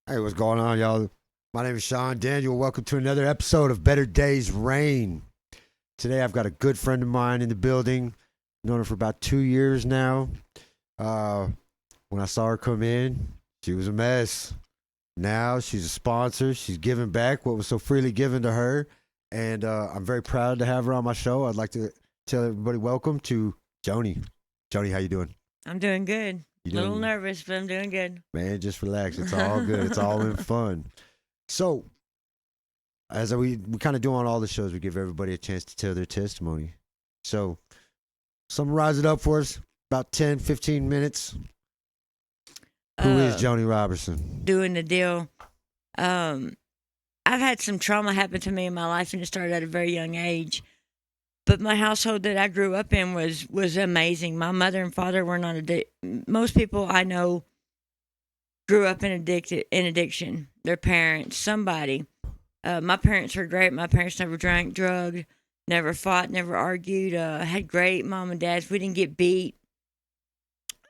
Hey, what's going on, y'all? My name is Sean Daniel. Welcome to another episode of Better Days Rain. Today, I've got a good friend of mine in the building. Known her for about 2 years now. Uh, when I saw her come in, she was a mess. Now she's a sponsor. She's giving back what was so freely given to her, and I'm very proud to have her on my show. I'd like to tell everybody welcome to Joni. Joni, how you doing? I'm doing good. You A little doing? nervous, but I'm doing good. Man, just relax. It's all good. It's all in fun. So, as we kind of do on all the shows, we give everybody a chance to tell their testimony. So, summarize it up for us, about 10, 15 minutes. Who is Joni Robertson? Doing the deal. I've had some trauma happen to me in my life, and it started at a very young age. But my household that I grew up in was amazing. My mother and father were not addicted. Most people I know grew up in addiction. Their parents, somebody. My parents were great. My parents never drank, drugged, never fought, never argued. Had great mom and dads. We didn't get beat.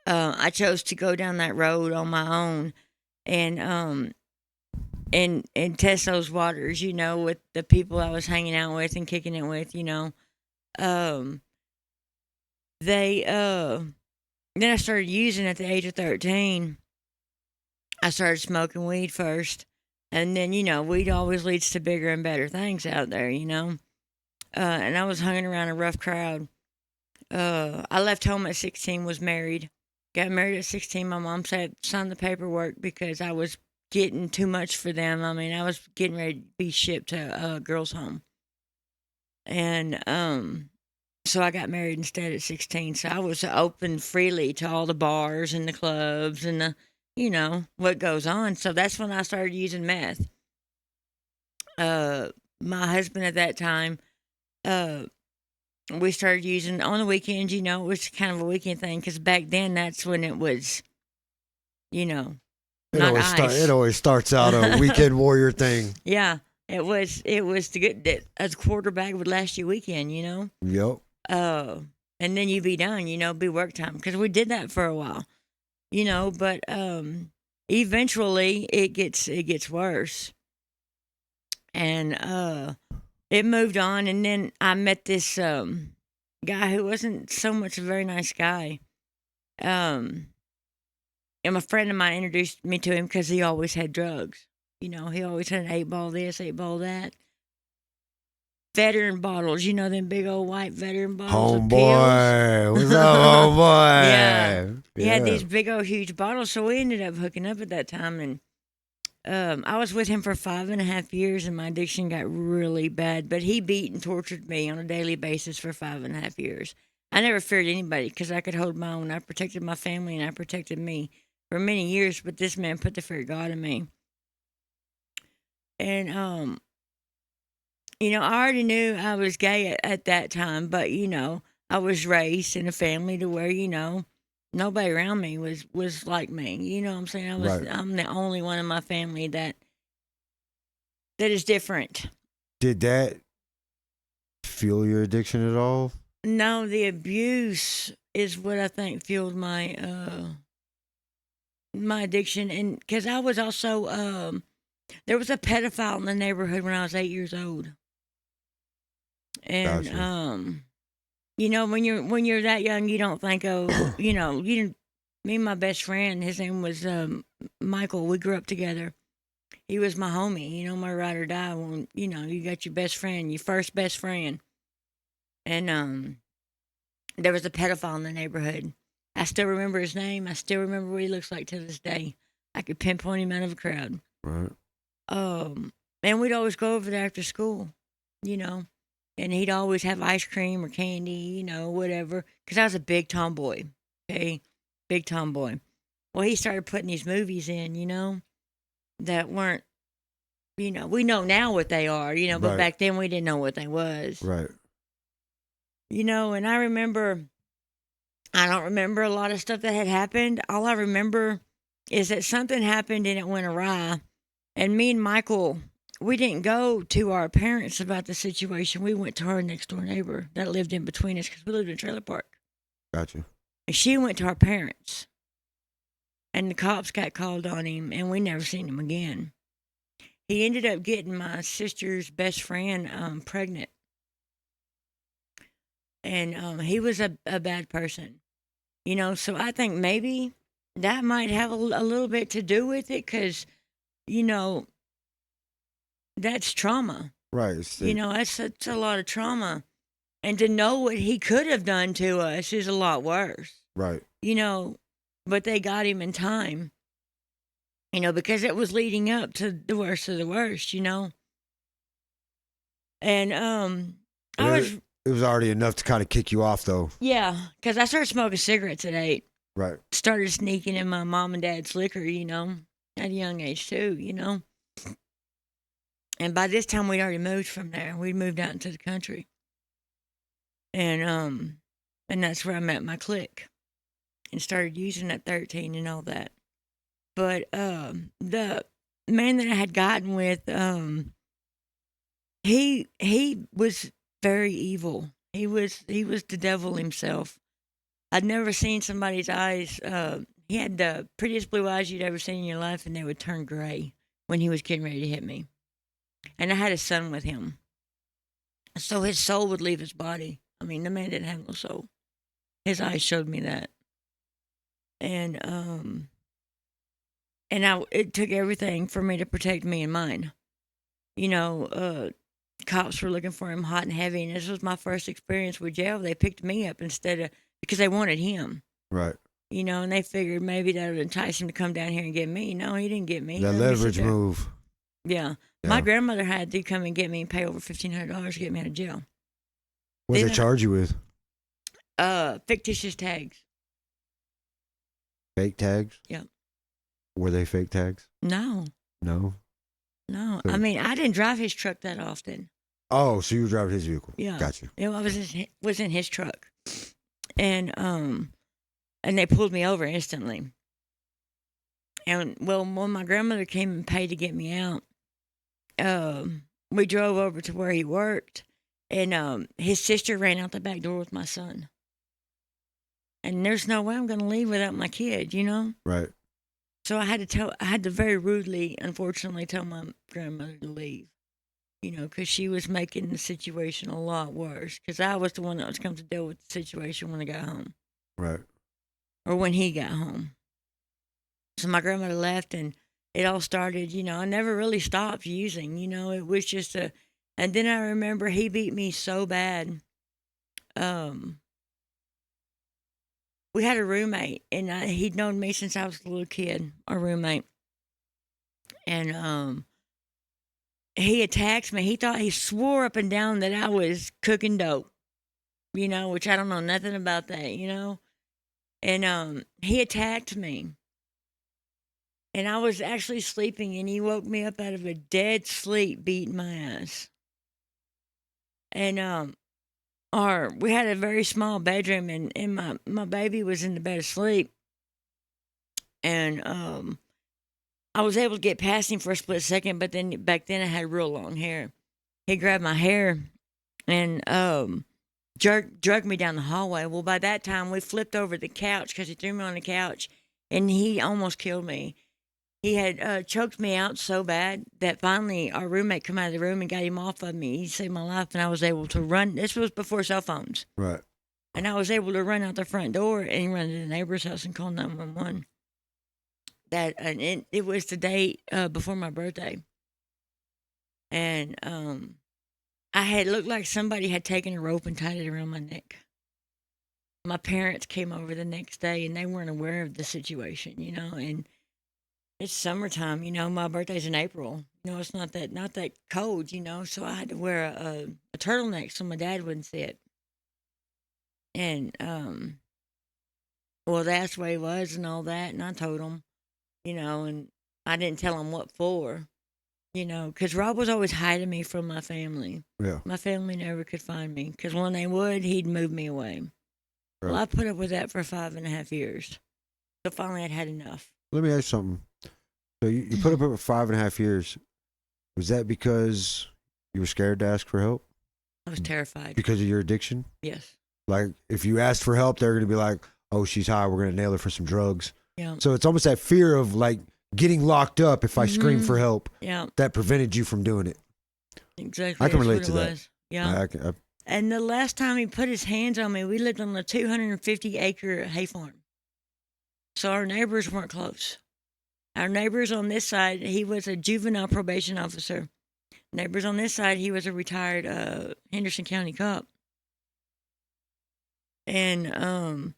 I chose to go down that road on my own, and and test those waters. With the people I was hanging out with and kicking it with. Um, they then I started using at the age of 13. I started smoking weed first, and then weed always leads to bigger and better things out there. And I was hanging around a rough crowd. I left home at 16, was married. Got married at 16. My mom said sign the paperwork because I was getting too much for them. I mean, I was getting ready to be shipped to a girls' home. And so I got married instead at 16. So I was open freely to all the bars and the clubs and what goes on. So that's when I started using meth. My husband at that time, we started using on the weekends. It was kind of a weekend thing because back then that's when it was, not It ice. always starts out a weekend warrior thing. Yeah, it was. It was to get that as a quarterback would last you a weekend. Yep. And then you'd be done. Be work time because we did that for a while. But eventually it gets worse, and it moved on, and then I met this guy who wasn't so much a very nice guy. And a friend of mine introduced me to him because he always had drugs. He always had an 8-ball this, 8-ball that. Veteran bottles, them big old white veteran bottles of pills. Homeboy, what's up, homeboy? Yeah. He had these big old huge bottles, so we ended up hooking up at that time, and I was with him for 5.5 years, and my addiction got really bad. But he beat and tortured me on a daily basis for 5.5 years. I never feared anybody because I could hold my own. I protected my family and I protected me for many years. But this man put the fear of God in me, and I already knew I was gay at that time. But I was raised in a family to where nobody around me was like me. You know what I'm saying? Right. I'm the only one in my family that is different. Did that fuel your addiction at all? No, the abuse is what I think fueled my addiction, and because I was also there was a pedophile in the neighborhood when I was 8 years old, and Gotcha. when you're that young, you don't think, oh, you didn't. Me and my best friend, his name was Michael. We grew up together. He was my homie, my ride or die. When you got your best friend, your first best friend, and there was a pedophile in the neighborhood. I still remember his name. I still remember what he looks like to this day. I could pinpoint him out of a crowd. Right. And we'd always go over there after school, and he'd always have ice cream or candy, whatever. Because I was a big tomboy, okay, big tomboy. Well, he started putting these movies in, that weren't, we know now what they are, but Right. back then we didn't know what they was, Right. And I don't remember a lot of stuff that had happened. All I remember is that something happened and it went awry. And me and Michael, we didn't go to our parents about the situation. We went to our next door neighbor that lived in between us because we lived in a trailer park. Gotcha. And she went to our parents. and the cops got called on him, and we never seen him again. He ended up getting my sister's best friend pregnant, and he was a bad person, you know. So I think maybe that might have a little bit to do with it, because you know that's trauma. Right. You know, that's a lot of trauma, and to know what he could have done to us is a lot worse. Right. You know, but they got him in time. You know, because it was leading up to the worst of the worst. You know, and I was It was already enough to kind of kick you off, though. yeah, because I started smoking cigarettes at 8. Right. Started sneaking in my mom and dad's liquor, you know, at a young age too, you know. And by this time we'd already moved from there. We'd moved out into the country. And that's where I met my clique and started using at 13 and all that. But the man that I had gotten with, he was very evil. He was the devil himself. I'd never seen somebody's eyes. He had the prettiest blue eyes you'd ever seen in your life, and they would turn gray when he was getting ready to hit me. And I had a son with him, so his soul would leave his body. I mean, the man didn't have no soul. His eyes showed me that. And it took everything for me to protect me and mine. You know, cops were looking for him hot and heavy, and this was my first experience with jail. They picked me up because they wanted him. Right. You know, and they figured maybe that would entice him to come down here and get me. No, he didn't get me. That leverage move. Yeah. My grandmother had to come and get me and pay over $1,500 to get me out of jail. What did they charge you with? Fictitious tags. Fake tags? Yeah. Were they fake tags? No. No? No. So, I mean, I didn't drive his truck that often. Oh, so you were driving his vehicle? Yeah. Gotcha. I was in his truck. And they pulled me over instantly. And well, when my grandmother came and paid to get me out, we drove over to where he worked, and his sister ran out the back door with my son. And there's no way I'm going to leave without my kid, you know? Right. So I had to very rudely, unfortunately, tell my grandmother to leave, you know, because she was making the situation a lot worse, because I was the one that was coming to deal with the situation when I got home. Right. Or when he got home. So my grandmother left, and it all started, you know, I never really stopped using, you know, it was just and then I remember he beat me so bad. We had a roommate, and he'd known me since I was a little kid, our roommate. And he attacked me. He swore up and down that I was cooking dope, you know, which I don't know nothing about that, you know. And he attacked me. And I was actually sleeping, and he woke me up out of a dead sleep, beating my ass. And we had a very small bedroom, and my baby was in the bed asleep. And I was able to get past him for a split second, but then back then I had real long hair. He grabbed my hair and dragged me down the hallway. Well, by that time, we flipped over the couch because he threw me on the couch, and he almost killed me. He had choked me out so bad that finally our roommate come out of the room and got him off of me. He saved my life, and I was able to run. This was before cell phones. Right. And I was able to run out the front door and run to the neighbor's house and call 911. It was the day before my birthday. And I had looked like somebody had taken a rope and tied it around my neck. My parents came over the next day, and they weren't aware of the situation, you know, and it's summertime, you know, my birthday's in April. You know, it's not that cold, you know, so I had to wear a turtleneck so my dad wouldn't see it. And, well, that's the way he was and all that, and I told him, you know, and I didn't tell him what for, you know, because Rob was always hiding me from my family. Yeah. My family never could find me, because when they would, he'd move me away. Right. Well, I put up with that for 5.5 years. So finally I'd had enough. Let me ask you something. So you put up with 5.5 years. Was that because you were scared to ask for help? I was terrified. Because of your addiction? Yes. Like, if you asked for help, they're going to be like, oh, she's high. We're going to nail her for some drugs. Yeah. So it's almost that fear of like getting locked up if I scream for help Yeah. that prevented you from doing it. Exactly. I can That's relate what to it that. was. Yeah. And the last time he put his hands on me, we lived on a 250-acre hay farm. So our neighbors weren't close. Our neighbors on this side, he was a juvenile probation officer. Neighbors on this side, he was a retired Henderson County cop. And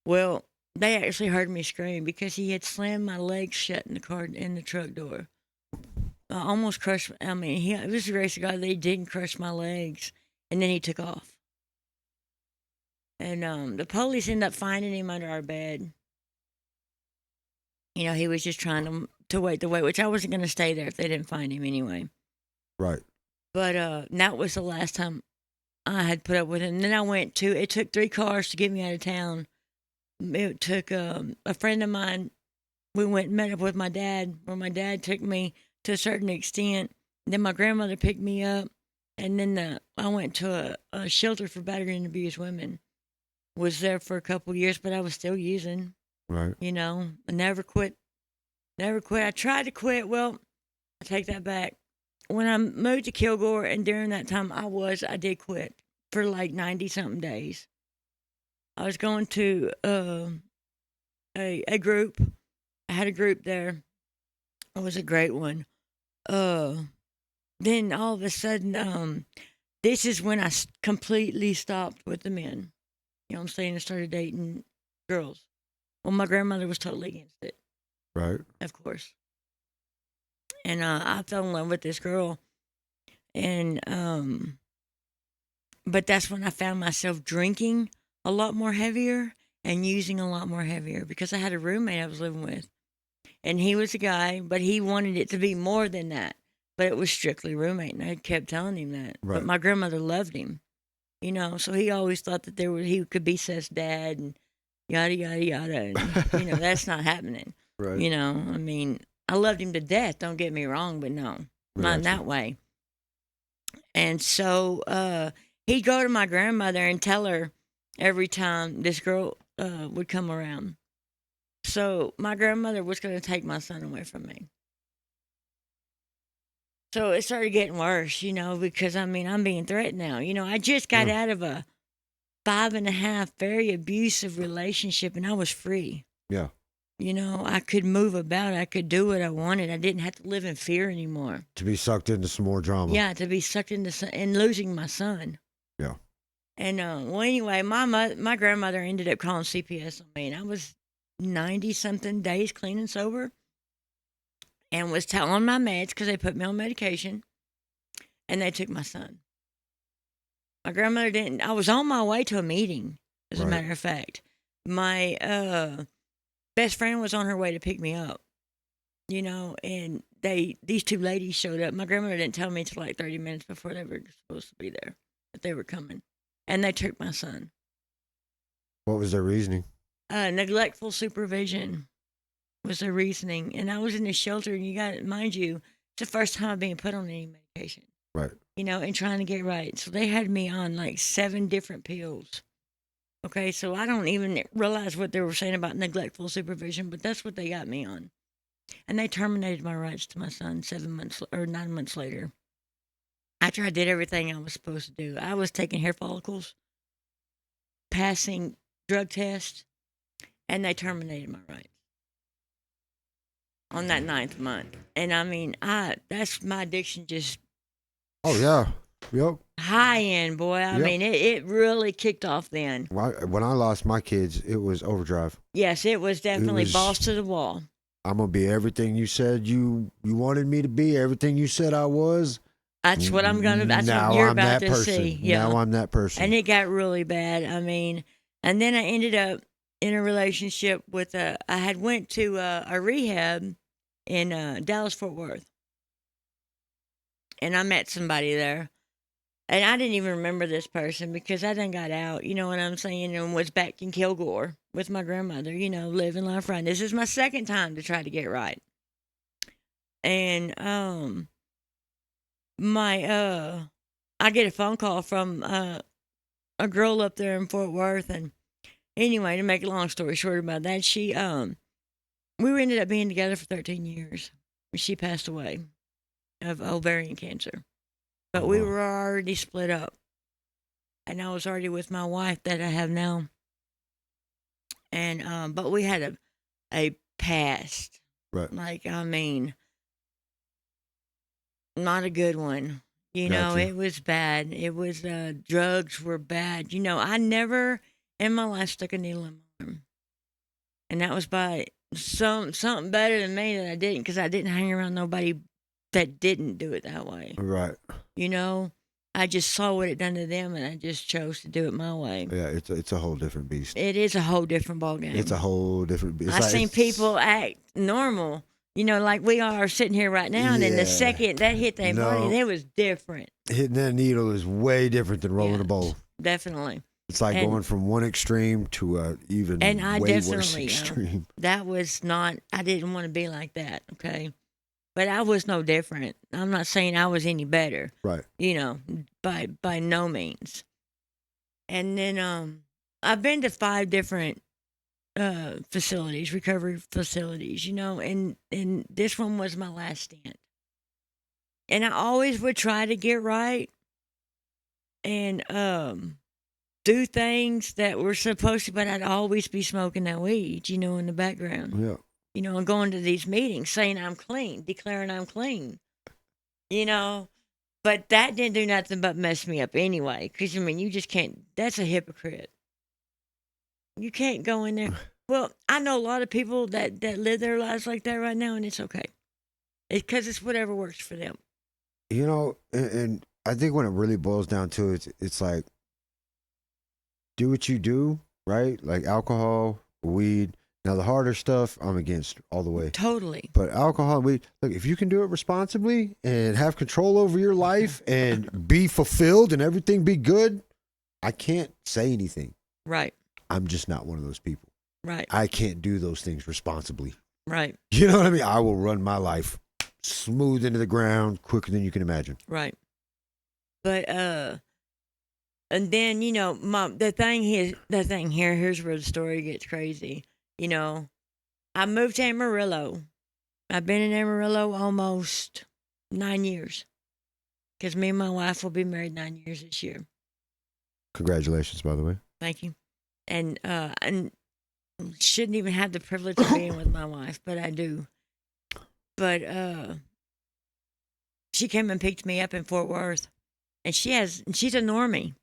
well, they actually heard me scream because he had slammed my legs shut in the truck door. I almost crushed. I mean, it was the grace of God that he didn't crush my legs, and then he took off. And the police ended up finding him under our bed. You know, he was just trying to wait the wait, which I wasn't going to stay there if they didn't find him anyway. Right. But that was the last time I had put up with him. And then it took 3 cars to get me out of town. It took a friend of mine, we went and met up with my dad, where my dad took me to a certain extent. Then my grandmother picked me up. And then I went to a shelter for battered and abused women. Was there for a couple years, but I was still using. Right. You know, I never quit. I tried to quit. Well, I take that back. When I moved to Kilgore, and during that time, I did quit for like 90-something days. I was going to a group. I had a group there. It was a great one. Then all of a sudden, this is when I completely stopped with the men. You know what I'm saying? I started dating girls. Well, my grandmother was totally against it. Right. Of course. And I fell in love with this girl. And but that's when I found myself drinking a lot more heavier and using a lot more heavier because I had a roommate I was living with. And he was a guy, but he wanted it to be more than that. But it was strictly roommate, and I kept telling him that. Right. But my grandmother loved him, you know, so he always thought that he could be Seth's dad and yada, yada, yada. And, you know, that's not happening. Right. You know, I mean, I loved him to death, don't get me wrong, but no, not in that way. And so he'd go to my grandmother and tell her every time this girl would come around. So my grandmother was going to take my son away from me. So it started getting worse, you know, because, I mean, I'm being threatened now. You know, I just got out of a 5.5 very abusive relationship, and I was free. Yeah. You know, I could move about. I could do what I wanted. I didn't have to live in fear anymore. To be sucked into some more drama. Yeah, to be sucked into and losing my son. Yeah. And well, anyway, my grandmother ended up calling CPS on me, and I was 90-something days clean and sober, and was on my meds because they put me on medication, and they took my son. My grandmother didn't. I was on my way to a meeting, as a matter of fact. My best friend was on her way to pick me up, you know, and these 2 ladies showed up. My grandmother didn't tell me until like 30 minutes before they were supposed to be there, that they were coming, and they took my son. What was their reasoning? Neglectful supervision was their reasoning, and I was in the shelter, and you got to mind you, it's the first time I've been put on any medication. Right. You know, and trying to get right. So they had me on like 7 different pills. Okay, so I don't even realize what they were saying about neglectful supervision, but that's what they got me on. And they terminated my rights to my son 9 months later. After I did everything I was supposed to do. I was taking hair follicles, passing drug tests, and they terminated my rights on that 9th month. And I mean, that's my addiction just. Oh, yeah. Yep. High end, boy. I mean, it really kicked off then. When I lost my kids, it was overdrive. Yes, it was definitely balls to the wall. I'm going to be everything you said you wanted me to be, everything you said I was. That's what I'm going to, that's now what you're I'm about that to person. see. Yeah. Now I'm that person. And it got really bad. I mean, and then I ended up in a relationship with I had went to a rehab in Dallas, Fort Worth. And I met somebody there. And I didn't even remember this person because I done got out, you know what I'm saying, and was back in Kilgore with my grandmother, you know, living life right. This is my second time to try to get right. And I get a phone call from a girl up there in Fort Worth, and anyway, to make a long story short about that, she we ended up being together for 13 years. She passed away of ovarian cancer. But Oh, we wow. were already split up. And I was already with my wife that I have now. And but we had a past. Right. Like, I mean, not a good one. You know, Gotcha. it was bad. It was drugs were bad. You know, I never in my life stuck a needle in my arm. And that was by something better than me that I didn't, because I didn't hang around nobody that didn't do it that way. Right. You know, I just saw what it done to them, and I just chose to do it my way. Yeah, it's a whole different beast. It is a whole different ballgame. It's a whole different beast. I seen people act normal, you know, like we are sitting here right now, and then Yeah. the second that hit their No. body, it was different. Hitting that needle is way different than rolling Yeah. a bowl. Definitely. It's like And- going from one extreme to a even And I way worse definitely, extreme. That was not, I didn't want to be like that, okay? But I was no different. I'm not saying I was any better, Right. you know, by no means. And then I've been to 5 different facilities, recovery facilities, you know, and this one was my last stint. And I always would try to get right and do things that were supposed to, but I'd always be smoking that weed, you know, in the background. Yeah. You know, and going to these meetings saying I'm clean, declaring I'm clean, you know. But that didn't do nothing but mess me up anyway. Because, I mean, you just can't, that's a hypocrite. You can't go in there. Well, I know a lot of people that live their lives like that right now, and it's okay. It's because it's whatever works for them. You know, and I think when it really boils down to it, it's like, do what you do, right? Like alcohol, weed. Now, the harder stuff, I'm against all the way. Totally. But alcohol and weed, look, if you can do it responsibly and have control over your life and be fulfilled and everything be good, I can't say anything. Right. I'm just not one of those people. Right. I can't do those things responsibly. Right. You know what I mean? I will run my life smooth into the ground quicker than you can imagine. Right. But and then, you know, the thing here, here's where the story gets crazy. You know, I moved to Amarillo. I've been in Amarillo almost 9 years. Because me and my wife will be married 9 years this year. Congratulations, by the way. Thank you. And shouldn't even have the privilege of being with my wife, but I do. But she came and picked me up in Fort Worth. And she's a normie.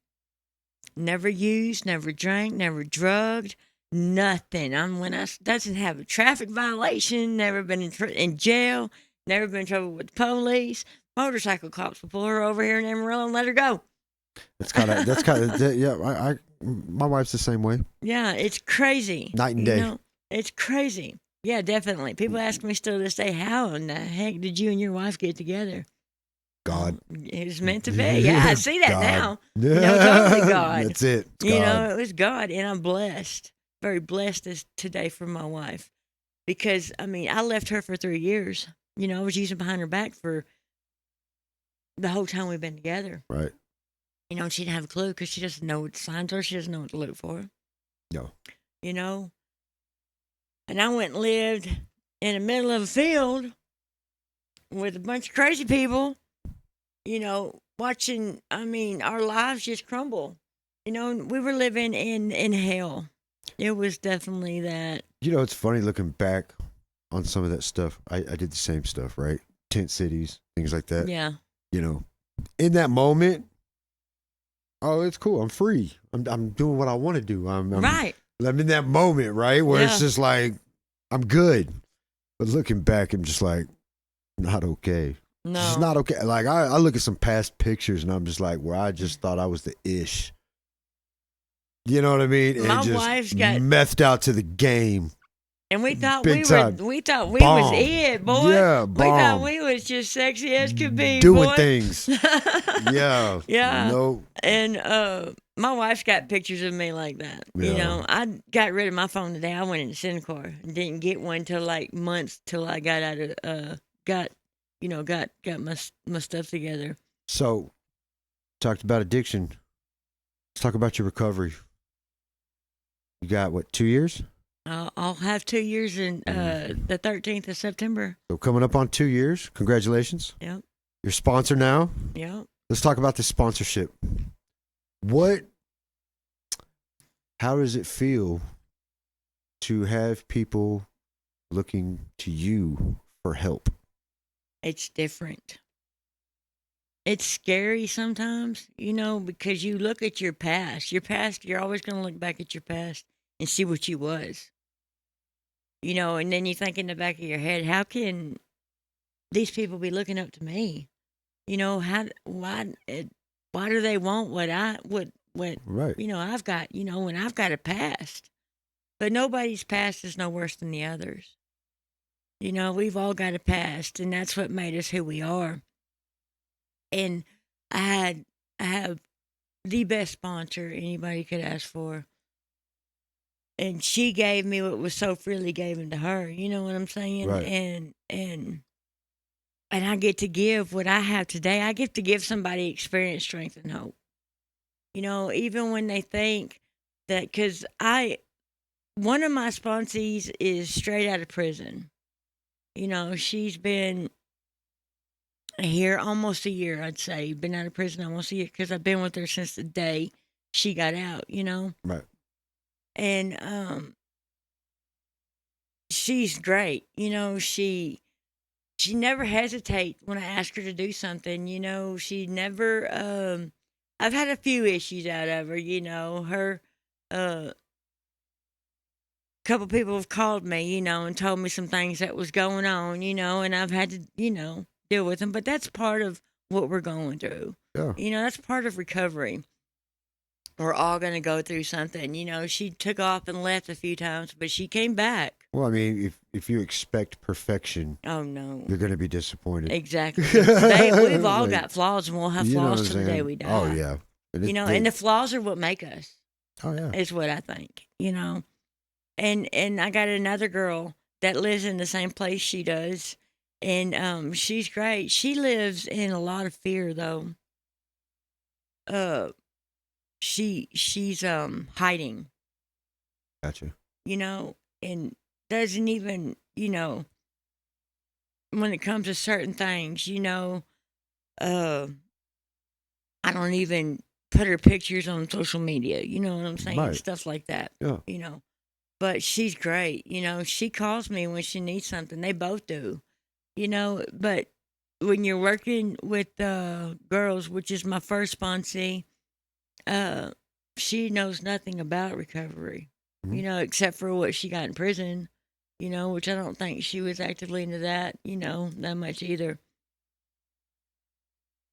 Never used, never drank, never drugged, nothing. Doesn't have a traffic violation, never been in jail, never been in trouble with the police. Motorcycle cops will pull her over here in Amarillo and let her go. That's kind of yeah. My wife's the same way. Yeah, it's crazy. Night and day. You know, it's crazy. Yeah, definitely. People ask me still to this day, how in the heck did you and your wife get together? God. It was meant to be. Yeah, I see that God. now. Yeah. Totally God. That's it. It's You God. know, it was God, and I'm blessed, very blessed today for my wife, because I mean, I left her for 3 years. You know, I was using behind her back for the whole time we've been together. Right. You know, and she didn't have a clue because she doesn't know what signs are. She doesn't know what to look for. No. You know, and I went and lived in the middle of a field with a bunch of crazy people. You know, watching, I mean, our lives just crumble. You know, we were living in hell. It was definitely that. You know, it's funny looking back on some of that stuff. I did the same stuff, right? Tent cities, things like that. Yeah. You know, in that moment, oh, it's cool. I'm free. I'm doing what I want to do. I'm Right. I'm in that moment, right? Where it's Yeah. just like, I'm good. But looking back, I'm just like, not okay. No. It's not okay. Like, I look at some past pictures and I'm just like, where I just thought I was the ish. You know what I mean? And My just wife's got- methed out to the game. And we thought Big time. we thought we Bomb. was it, boy. Yeah, We thought bomb. we was just sexy as could be, Doing boy. things. Yeah. Yeah. No. And my wife's got pictures of me like that. You Yeah. know, I got rid of my phone today. I went into Syncor and didn't get one till like months till I got out of got my stuff together. So, talked about addiction. Let's talk about your recovery. You got what, 2 years? I'll have 2 years in the 13th of September. So coming up on 2 years. Congratulations. Yep. Your sponsor now. Yep. Let's talk about the sponsorship. How does it feel to have people looking to you for help? It's different. It's scary sometimes, because you look at your past. Your past, you're always going to look back at your past and see what you was. And then you think in the back of your head, how can these people be looking up to me? Why do they want what Right. I've got, when I've got a past. But nobody's past is no worse than the others. We've all got a past, and that's what made us who we are. And I have the best sponsor anybody could ask for. And she gave me what was so freely given to her. You know what I'm saying? Right. And I get to give what I have today. I get to give somebody experience, strength, and hope. Even when they think that, because one of my sponsees is straight out of prison. She's been here almost a year, I'd say. Been out of prison almost a year, because I've been with her since the day she got out, Right. And she's great. She never hesitates when I ask her to do something. She never. I've had a few issues out of her. Her. Couple people have called me, and told me some things that was going on, and I've had to, deal with them. But that's part of what we're going through. Yeah. That's part of recovery. We're all going to go through something. She took off and left a few times, but she came back. Well, I mean, if you expect perfection, oh no, you're going to be disappointed. Exactly. We've all got flaws, and we'll have You know flaws what I'm till the day saying? we die. Oh yeah. And the flaws are what make us. Oh yeah. Is what I think. And I got another girl that lives in the same place she does, and she's great. She lives in a lot of fear though. She's hiding. Gotcha. And doesn't even, when it comes to certain things, I don't even put her pictures on social media, you know what I'm saying? Right. Stuff like that. Yeah. But she's great. She calls me when she needs something. They both do. But when you're working with girls, which is my first sponsee, she knows nothing about recovery, except for what she got in prison, which I don't think she was actively into that, that much either.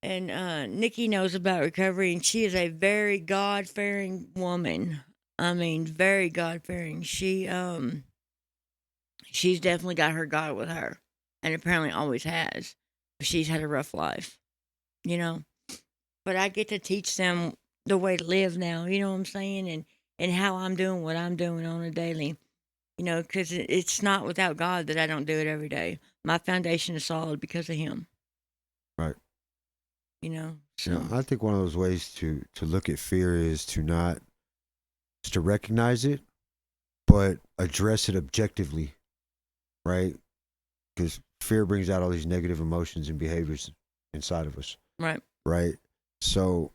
And Nikki knows about recovery, and she is a very God-fearing woman. I mean, very God-fearing. She's definitely got her God with her, and apparently always has. She's had a rough life, But I get to teach them the way to live now, you know what I'm saying? And how I'm doing what I'm doing on a daily, because it's not without God that I don't do it every day. My foundation is solid because of Him. Right. So. Yeah, I think one of those ways to look at fear is to recognize it, but address it objectively, right? Because fear brings out all these negative emotions and behaviors inside of us. Right. Right. So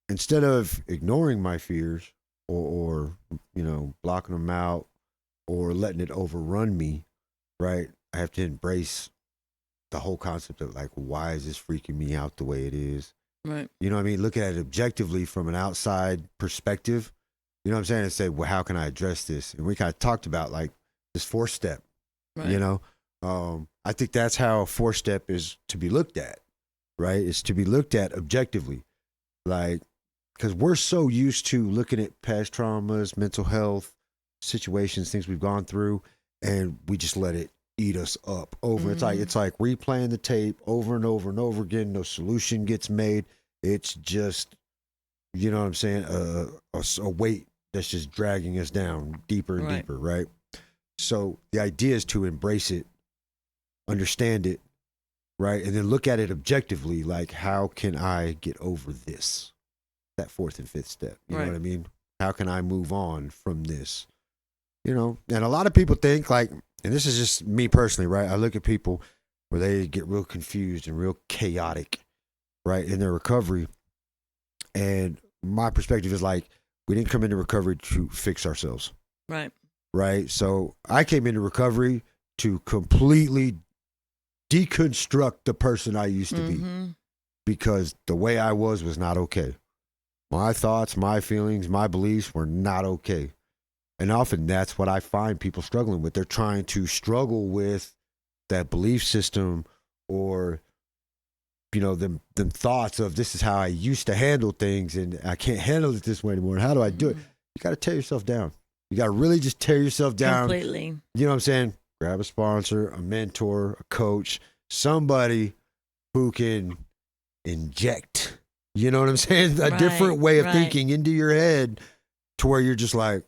instead of ignoring my fears or blocking them out or letting it overrun me, right, I have to embrace the whole concept of like, why is this freaking me out the way it is? Right. You know what I mean? Look at it objectively from an outside perspective. You know what I'm saying? And say, well, how can I address this? And we kind of talked about like this 4-step, right. I think that's how 4-step is to be looked at, right? It's to be looked at objectively. Like, because we're so used to looking at past traumas, mental health situations, things we've gone through, and we just let it eat us up over. Mm-hmm. It's like replaying the tape over and over and over again. No solution gets made. It's just, you know what I'm saying, a weight that's just dragging us down deeper and deeper, right? So the idea is to embrace it, understand it, right? And then look at it objectively, like, how can I get over this? That 4th and 5th step. You know what I mean? How can I move on from this? You know, and a lot of people think like, and this is just me personally, right? I look at people where they get real confused and real chaotic, right, in their recovery. And my perspective is like, we didn't come into recovery to fix ourselves, Right. right? So I came into recovery to completely deconstruct the person I used to be Mm-hmm. because the way I was not okay. My thoughts, my feelings, my beliefs were not okay. And often that's what I find people struggling with. They're trying to struggle with that belief system or, you know, them thoughts of this is how I used to handle things and I can't handle it this way anymore. How do I do it? You got to tear yourself down. You got to really just tear yourself down. Completely. You know what I'm saying? Grab a sponsor, a mentor, a coach, somebody who can inject, you know what I'm saying? A Right, different way of right. thinking into your head to where you're just like,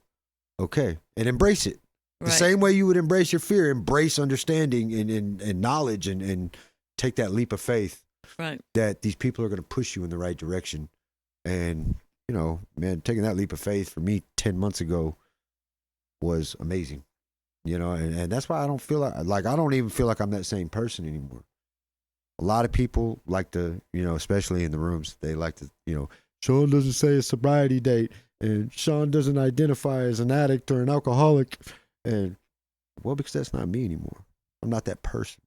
okay, and embrace it. The Right. same way you would embrace your fear, embrace understanding and knowledge and take that leap of faith Right. that these people are going to push you in the right direction. And, you know, man, taking that leap of faith for me 10 months ago was amazing. You know, and that's why I don't feel like I don't even feel like I'm that same person anymore. A lot of people like to, you know, especially in the rooms, they like to, you know, Sean doesn't say a sobriety date and Sean doesn't identify as an addict or an alcoholic. And, well, because that's not me anymore. I'm not that person.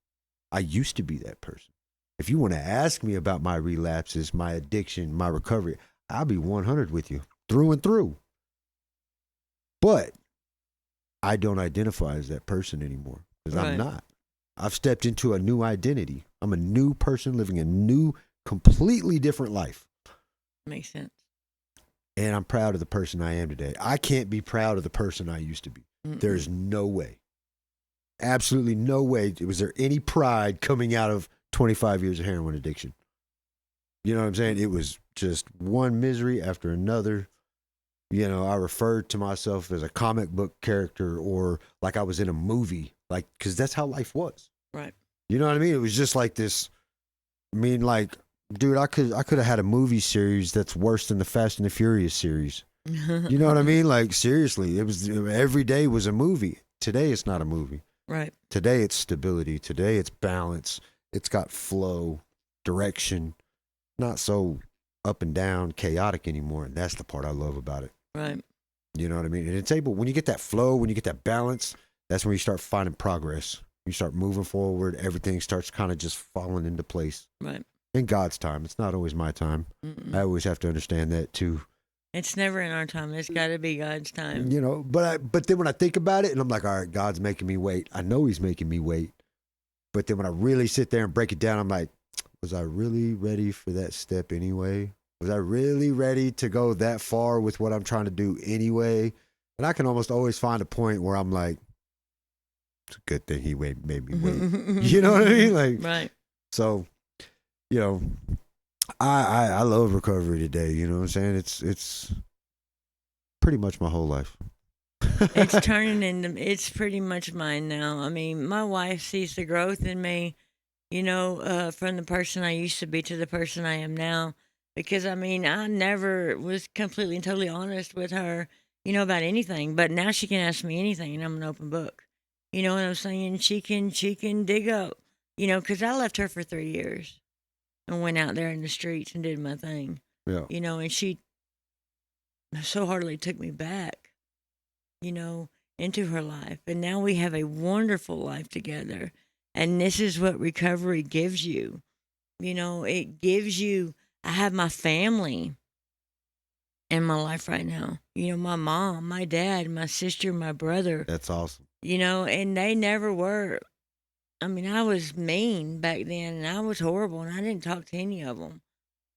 I used to be that person. If you want to ask me about my relapses, my addiction, my recovery, I'll be 100 with you through and through. But I don't identify as that person anymore because I'm Right. not. I've stepped into a new identity. I'm a new person living a new, completely different life. Makes sense. And I'm proud of the person I am today. I can't be proud of the person I used to be. Mm-mm. There's no way. Absolutely no way. Was there any pride coming out of 25 years of heroin addiction? You know what I'm saying? It was just one misery after another. You know, I referred to myself as a comic book character or like I was in a movie, like, because that's how life was. Right. You know what I mean? It was just like this. I mean, like, dude, I could have had a movie series that's worse than the Fast and the Furious series. You know what I mean? Like, seriously, it was every day was a movie. Today, it's not a movie. Right. Today, it's stability. Today, it's balance. It's got flow, direction, not so up and down, chaotic anymore. And that's the part I love about it. Right. You know what I mean? And it's able, when you get that flow, when you get that balance, that's when you start finding progress. You start moving forward. Everything starts kind of just falling into place. Right. In God's time. It's not always my time. Mm-mm. I always have to understand that too. It's never in our time. It's got to be God's time. You know, but then when I think about it and I'm like, all right, God's making me wait. I know he's making me wait. But then when I really sit there and break it down, I'm like, was I really ready for that step anyway? Was I really ready to go that far with what I'm trying to do anyway? And I can almost always find a point where I'm like, it's a good thing he made me wait. You know what I mean? Like, Right. so, you know, I love recovery today. You know what I'm saying? It's pretty much my whole life. It's turning into, it's pretty much mine now. I mean, my wife sees the growth in me, you know, from the person I used to be to the person I am now. Because, I mean, I never was completely and totally honest with her, you know, about anything. But now she can ask me anything and I'm an open book. You know what I'm saying? She can dig up, you know, because I left her for 3 years and went out there in the streets and did my thing, Yeah. you know, and she so heartily took me back, you know, into her life. And now we have a wonderful life together. And this is what recovery gives you. You know, it gives you, I have my family in my life right now. You know, my mom, my dad, my sister, my brother, That's awesome. you know, and they never were. I mean, I was mean back then and I was horrible and I didn't talk to any of them.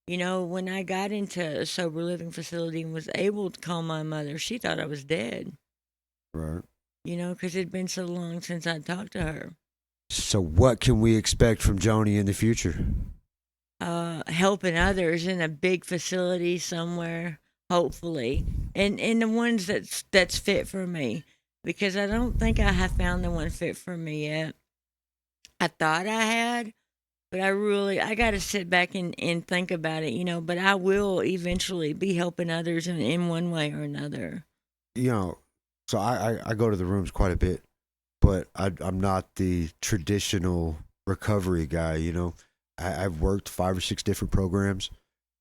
You know, when I got into a sober living facility and was able to call my mother, she thought I was dead, Right. you know, because it'd been so long since I'd talked to her. So what can we expect from Joni in the future? Helping others in a big facility somewhere, hopefully, and the ones that's fit for me, because I don't think I have found the one fit for me yet. I thought I had, but I got to sit back and think about it, you know. But I will eventually be helping others in one way or another. You know, So I go to the rooms quite a bit, but I'm not the traditional recovery guy. You know, I've worked 5 or 6 different programs,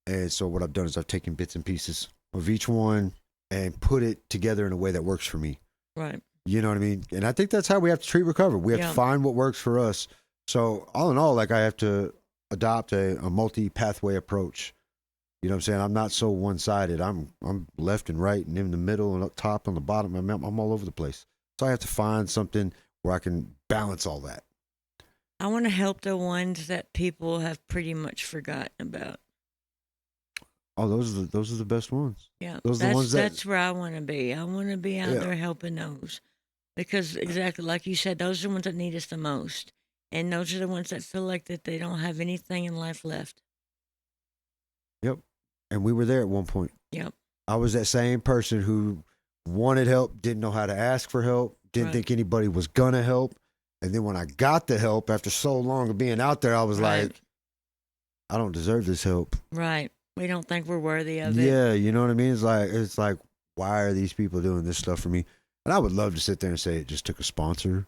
and so what I've done is I've taken bits and pieces of each one and put it together in a way that works for me. Right. You know what I mean? And I think that's how we have to treat recovery. We have Yeah. to find what works for us. So all in all, like I have to adopt a multi-pathway approach. You know what I'm saying? I'm not so one-sided. I'm left and right and in the middle and up top on the bottom. I'm all over the place. So I have to find something where I can balance all that. I want to help the ones that people have pretty much forgotten about. Oh, those are the best ones. Yeah, Those are the ones that's where I want to be. I want to be out Yeah. there helping those, because exactly like you said, those are the ones that need us the most, and those are the ones that feel like that they don't have anything in life left. Yep. And we were there at one point. Yep. I was that same person who wanted help, didn't know how to ask for help, didn't Right. think anybody was gonna help. And then when I got the help after so long of being out there, I was Right. like, I don't deserve this help. Right. We don't think we're worthy of it. Yeah, you know what I mean? It's like, why are these people doing this stuff for me? And I would love to sit there and say it just took a sponsor,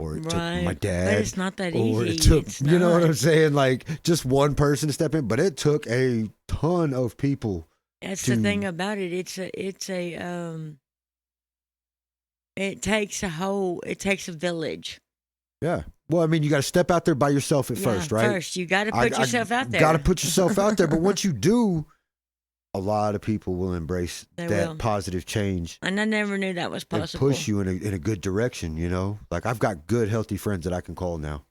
or it took my Right. dad, But it's not that or easy. it took, It's you know what not. I'm saying? Like just one person to step in, but it took a ton of people. That's the thing to- about it. It takes a village. Yeah. Well, I mean, you got to step out there by yourself at Yeah, first, right? First, you got to put yourself out there. Got to put yourself out there. But once you do, a lot of people will embrace They that will. positive change And I never knew that was and possible. push you in a good direction, you know? Like I've got good, healthy friends that I can call now.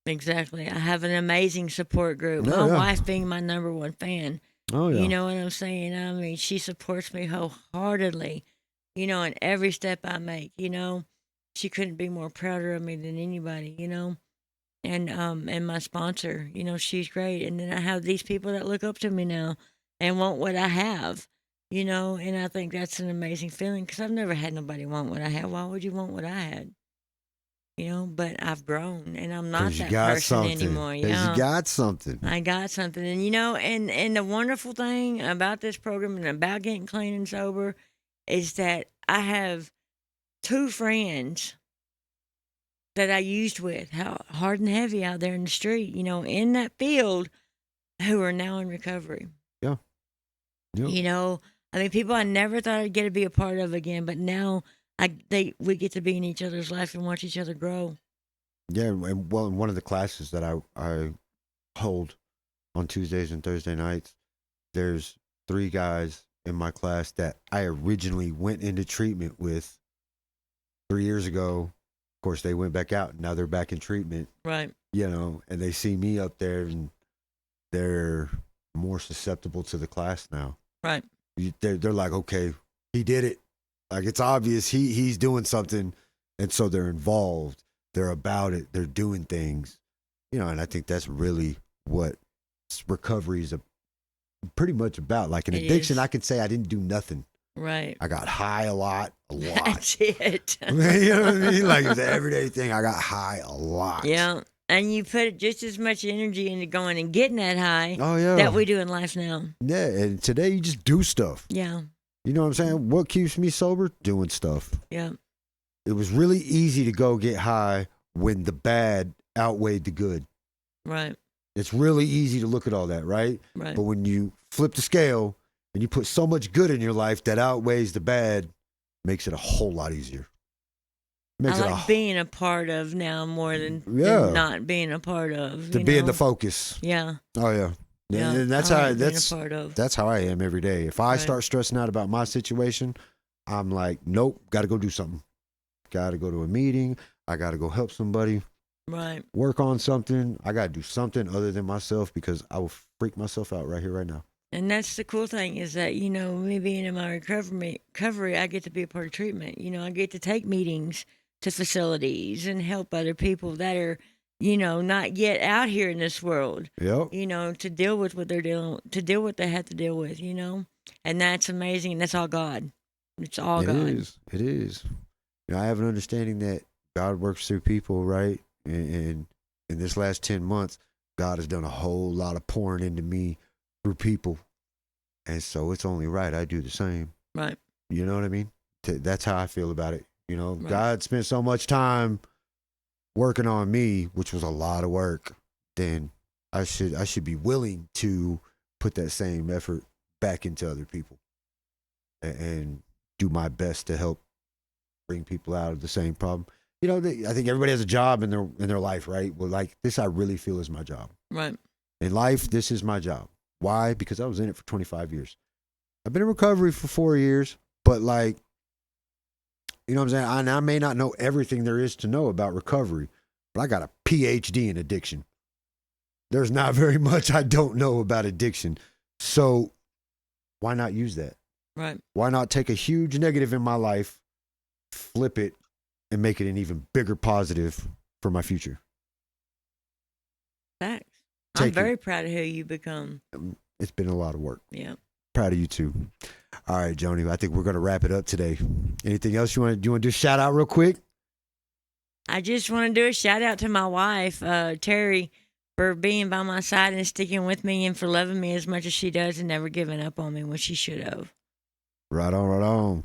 Exactly. I have an amazing support group. Yeah, My yeah. wife being my number one fan. Oh, yeah. You know what I'm saying? I mean, she supports me wholeheartedly, in every step I make, She couldn't be more prouder of me than anybody, And my sponsor, she's great. And then I have these people that look up to me now and want what I have, and I think that's an amazing feeling because I've never had nobody want what I have. Why would you want what I had? But I've grown and I'm not 'Cause you that got person something. anymore. 'Cause you got something. I got something. And the wonderful thing about this program and about getting clean and sober is that I have 2 friends that I used with, how hard and heavy out there in the street, in that field, who are now in recovery. Yeah. Yep. I mean, people I never thought I'd get to be a part of again, but now we get to be in each other's life and watch each other grow. Yeah. And well, in one of the classes that I hold on Tuesdays and Thursday nights, there's 3 guys in my class that I originally went into treatment with 3 years ago. Of course, they went back out. Now they're back in treatment, Right. and they see me up there and they're more susceptible to the class now. Right. They're like, okay, he did it. Like it's obvious he's doing something. And so they're involved. They're about it. They're doing things, and I think that's really what recovery is pretty much about. Like an It addiction, is. I can say I didn't do nothing. Right. I got high a lot. That's it. You know what I mean? Like it's an everyday thing. I got high a lot. Yeah. And you put just as much energy into going and getting that high Oh, yeah. that we do in life now. Yeah. And today you just do stuff. Yeah. You know what I'm saying? What keeps me sober? Doing stuff. Yeah. It was really easy to go get high when the bad outweighed the good. Right. It's really easy to look at all that, right? Right. But when you flip the scale and you put so much good in your life that outweighs the bad, makes it a whole lot easier. Makes I it like being a part of now more than not being a part of. to be in the focus. Yeah. Oh yeah. Yeah. And that's I how like being a part of. that's how I am every day. If I Right. start stressing out about my situation, I'm like, nope, got to go do something. Got to go to a meeting. I got to go help somebody. Right. Work on something. I got to do something other than myself because I will freak myself out right here, right now. And that's the cool thing is that, me being in my recovery, I get to be a part of treatment. I get to take meetings to facilities and help other people that are, not yet out here in this world, Yep. to deal with what they're dealing, to deal with what they have to deal with, and that's amazing. And that's all God. It's all It God. is. It is. I have an understanding that God works through people, right? And in this last 10 months, God has done a whole lot of pouring into me through people. And so it's only right I do the same. Right. You know what I mean? That's how I feel about it. You know, Right. God spent so much time working on me, which was a lot of work. Then I should be willing to put that same effort back into other people and do my best to help bring people out of the same problem. You know, I think everybody has a job in their life, right? Well, like this, I really feel is my job. Right. In life, this is my job. Why? Because I was in it for 25 years. I've been in recovery for 4 years, but like, you know what I'm saying? I may not know everything there is to know about recovery, but I got a PhD in addiction. There's not very much I don't know about addiction. So why not use that? Right. Why not take a huge negative in my life, flip it, and make it an even bigger positive for my future? Facts. I'm Take it. very proud of who you become. It's been a lot of work. Yeah. Proud of you too. All right, Joni, I think we're going to wrap it up today. Anything else you want to do? Do a shout out real quick? I just want to do a shout out to my wife, Terry, for being by my side and sticking with me and for loving me as much as she does and never giving up on me when she should have. Right on, right on.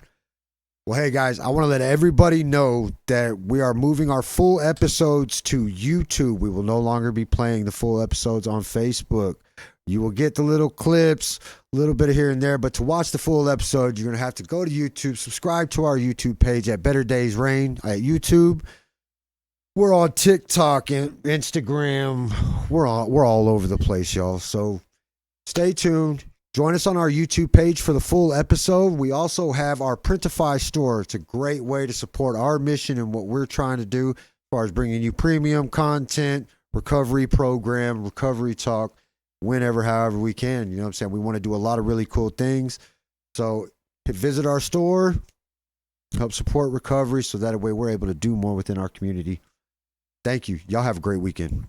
Well, hey guys, I want to let everybody know that we are moving our full episodes to YouTube. We will no longer be playing the full episodes on Facebook. You will get the little clips, a little bit of here and there, but to watch the full episode, you're going to have to go to YouTube, subscribe to our YouTube page at Better Days Reign at YouTube. We're on TikTok and Instagram. We're all over the place, y'all. So stay tuned. Join us on our YouTube page for the full episode. We also have our Printify store. It's a great way to support our mission and what we're trying to do as far as bringing you premium content, recovery program, recovery talk, whenever, however we can. You know what I'm saying? We want to do a lot of really cool things. So visit our store, help support recovery so that way we're able to do more within our community. Thank you. Y'all have a great weekend.